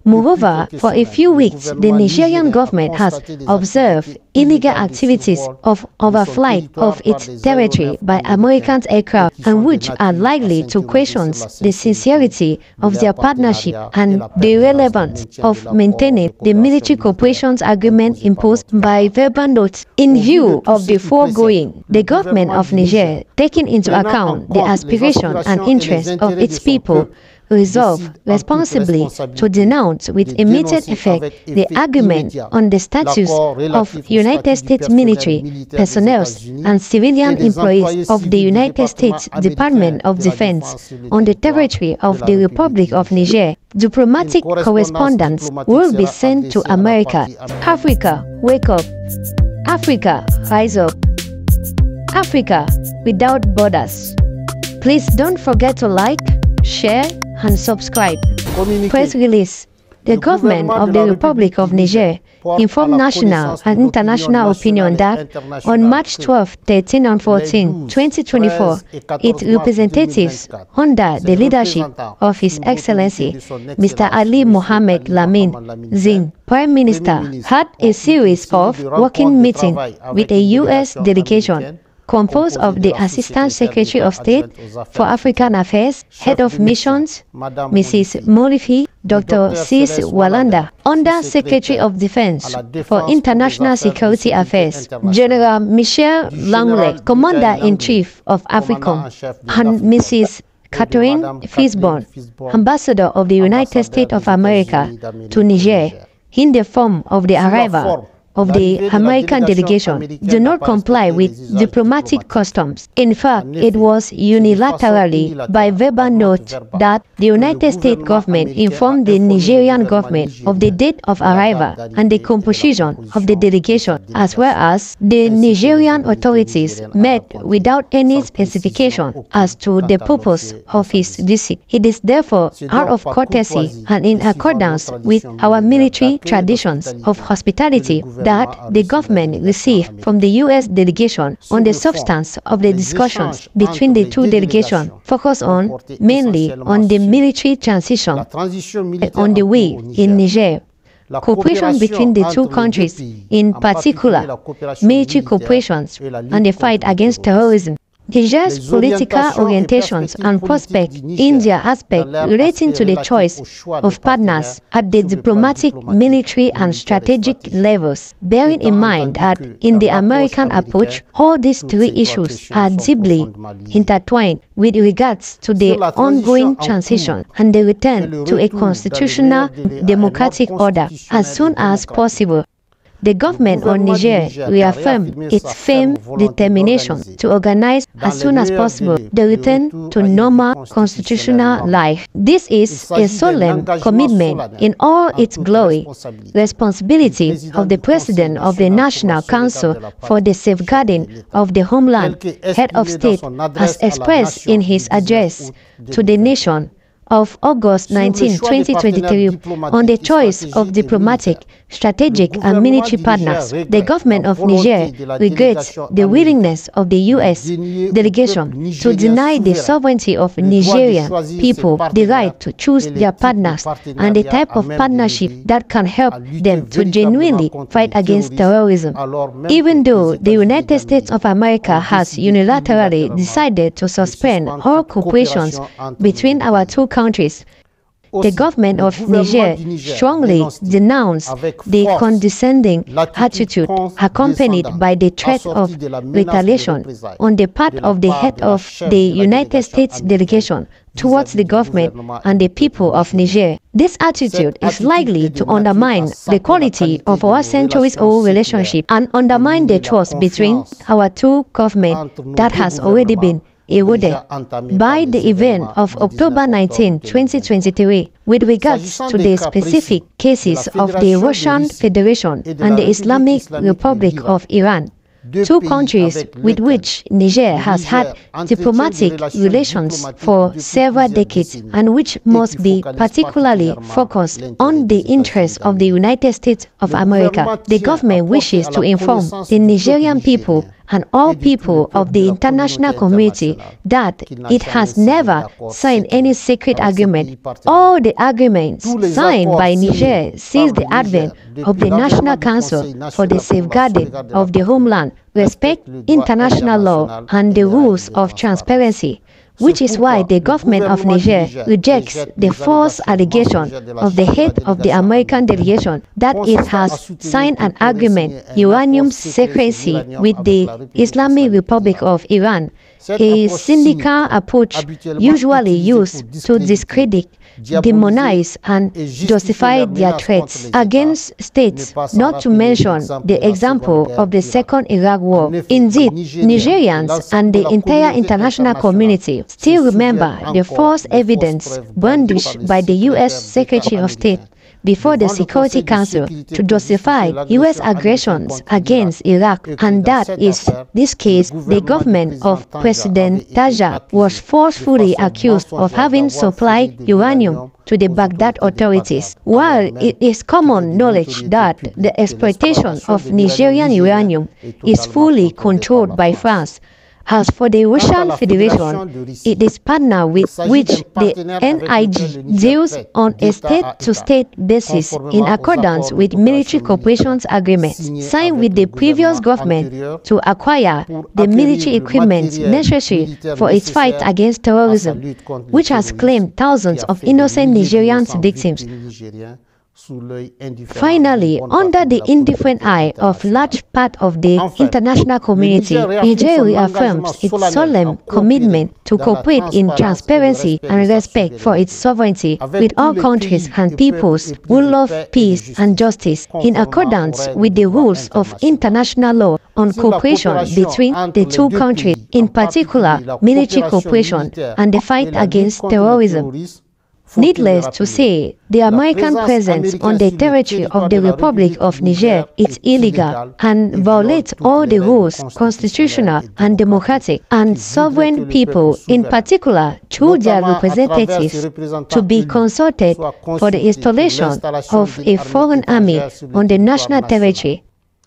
Moreover, for a few weeks, the Nigerian government has observed illegal activities of overflight of its territory by American aircraft, and which are likely to question the sincerity of their partnership and the relevance of maintaining the military cooperation agreement imposed by verbal notes. In view of the foregoing, the government of Niger, taking into account the aspirations and interests of its people, resolve responsibly to denounce with immediate effect the agreement on the status of United States military personnel and civilian employees of the United States Department of Defense on the territory of the Republic of Niger. Diplomatic correspondence will be sent to America. Africa, wake up. Africa, rise up. Africa without borders. Please don't forget to like, share, and subscribe. Press release. The government of the Republic of Niger informed national and international opinion that on March 12, 13, and 14, 2024, its representatives under the leadership of His Excellency Mr. Ali Mohammed Lamin Zine, Prime Minister, had a series of working meetings with a U.S. delegation composed of the Assistant Secretary of State for African Affairs, Head of Missions, Mrs. Molifi, Dr. Cis Walanda, Under Secretary of Defense for International Security Affairs, General Michel Langley, Commander-in-Chief of AFRICOM, and Mrs. Catherine Fisborn, Ambassador of the United States of America to Niger, in the form of the arrival of the American delegation, do not comply with diplomatic customs. In fact, it was unilaterally by verbal note that the United States government informed the Nigerian government of the date of arrival and the composition of the delegation, as well as the Nigerian authorities met without any specification as to the purpose of his visit. It is therefore out of courtesy and in accordance with our military traditions of hospitality that the government received from the U.S. delegation on the substance of the discussions between the two delegations, focused on mainly on the military transition on the way in Niger. Cooperation between the two countries, in particular, military cooperation and the fight against terrorism. Niger's political orientations and prospects in their aspect relating to the choice of partners at the diplomatic, military, and strategic levels, bearing in mind that in the American approach, all these three issues are deeply intertwined with regards to the ongoing transition and the return to a constitutional democratic order as soon as possible. The government of Niger reaffirmed its firm determination to organize as soon as possible the return to normal constitutional life. This is a solemn commitment in all its glory, responsibility of the President of the National Council for the safeguarding of the homeland, head of state, as expressed in his address to the nation of August 19, 2023, on the choice of diplomatic, strategic, and military partners. The government of Niger regrets the willingness of the U.S. delegation to deny the sovereignty of Nigerian people the right to choose their partners and the type of partnership that can help them to genuinely fight against terrorism. Even though the United States of America has unilaterally decided to suspend all cooperation between our two countries, the government of Niger strongly denounced the condescending attitude accompanied by the threat of retaliation on the part of the head of the United States delegation towards the government and the people of Niger. This attitude is likely to undermine the quality of our centuries-old relationship and undermine the trust between our two governments that has already been eroded by the event of October 19, 2023, with regards to the specific cases of the Russian Federation and the Islamic Republic of Iran, two countries with which Niger has had diplomatic relations for several decades and which must be particularly focused on the interests of the United States of America. The government wishes to inform the Nigerian people and all people of the international community that it has never signed any secret agreement. All the agreements signed by Niger since the advent of the National Council for the Safeguarding of the Homeland respect international law and the rules of transparency, which is why the government of Niger rejects the false allegation of the head of the American delegation that it has signed an agreement uranium secrecy with the Islamic Republic of Iran, a cynical approach usually used to discredit, demonize, and justify their threats against states, not to mention the example of the Second Iraq War. Indeed, Nigerians and the entire international community still remember the false evidence brandished by the U.S. Secretary of State before the Security Council to justify U.S. aggressions against Iraq, and that is this case the government of President Niger was forcefully accused of having supplied uranium to the Baghdad authorities. While it is common knowledge that the exploitation of Nigerian uranium is fully controlled by France, as for the Russian Federation, it is partner with which the NIG deals on a state-to-state basis in accordance with military cooperation agreements signed with the previous government to acquire the military equipment necessary for its fight against terrorism, which has claimed thousands of innocent Nigerian victims. Finally, under the indifferent eye of large part of the international community, Niger reaffirms its solemn commitment to cooperate in transparency and respect for its sovereignty with all countries and peoples who love peace and justice in accordance with the rules of international law on cooperation between the two countries, in particular military cooperation and the fight against terrorism. Needless to say, the American presence on the territory of the Republic of Niger is illegal and violates all the rules, constitutional and democratic, and sovereign people, in particular through their representatives, to be consulted for the installation of a foreign army on the national territory.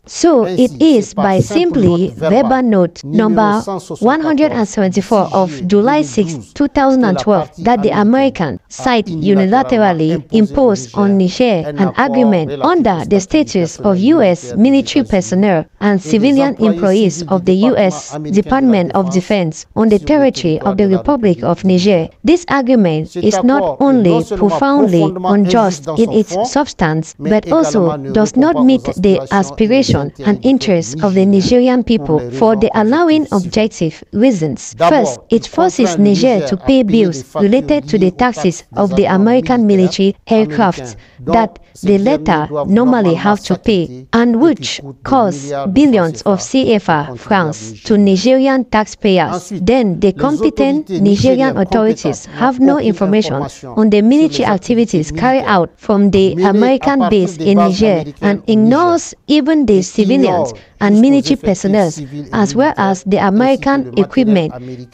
So it is by simply verbal note number 174 of July 6, 2012 that the American side unilaterally imposed on Niger an agreement under the status of U.S. military personnel and civilian employees of the U.S. Department of Defense on the territory of the Republic of Niger. This agreement is not only profoundly unjust in its substance, but also does not meet the aspirations and interests of the Nigerian people for the allowing objective reasons. First, it forces Niger to pay bills related to the taxes of the American military aircraft that the latter normally have to pay, and which cost billions of CFA francs to Nigerian taxpayers. Then the competent Nigerian authorities have no information on the military activities carried out from the American base in Niger and ignores even the civilians and military personnel, as well as the American equipment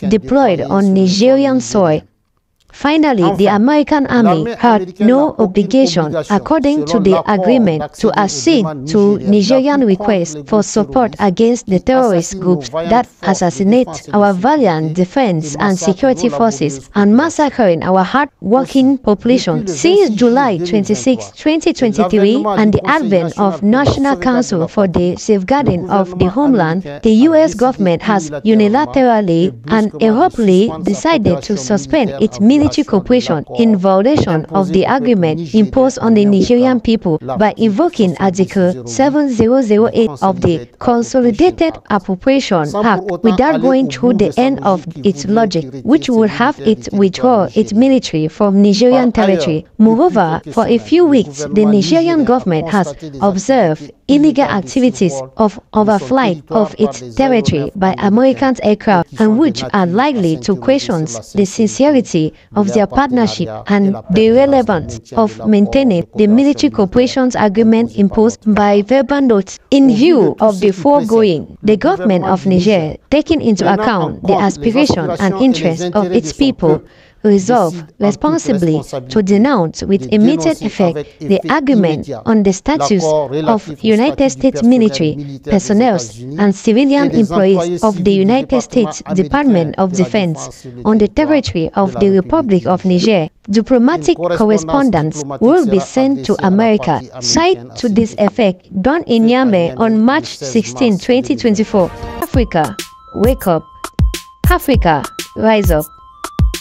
deployed on Nigerian soil. Finally, the American army had no obligation, according to the agreement, to accede to Nigerian requests for support against the terrorist groups that assassinate our valiant defense and security forces and massacring our hard-working population. Since July 26, 2023, and the advent of National Council for the Safeguarding of the Homeland, the U.S. government has unilaterally and abruptly decided to suspend its military cooperation in violation of the agreement imposed on the Nigerian people by invoking Article 7008 of the Consolidated Appropriation Act without going through the end of its logic, which would have it withdraw its military from Nigerian territory. Moreover, for a few weeks, the Nigerian government has observed illegal activities of overflight of its territory by American aircraft, and which are likely to question the sincerity of their partnership and the relevance of maintaining the military cooperation agreement imposed by verbal notes. In view of the foregoing, the government of Niger, taking into account the aspiration and interests of its people, resolve responsibly to denounce with immediate effect the argument on the status of United States military personnel and civilian employees of the United States Department of Defense on the territory of the Republic of Niger. Diplomatic correspondence will be sent to America. Cite to this effect done in Niamey on March 16, 2024. Africa, wake up. Africa, rise up.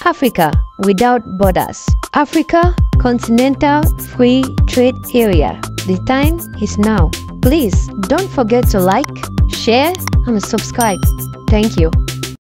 Africa without borders. Africa Continental Free Trade Area. The time is now. Please don't forget to like, share, and subscribe. Thank you.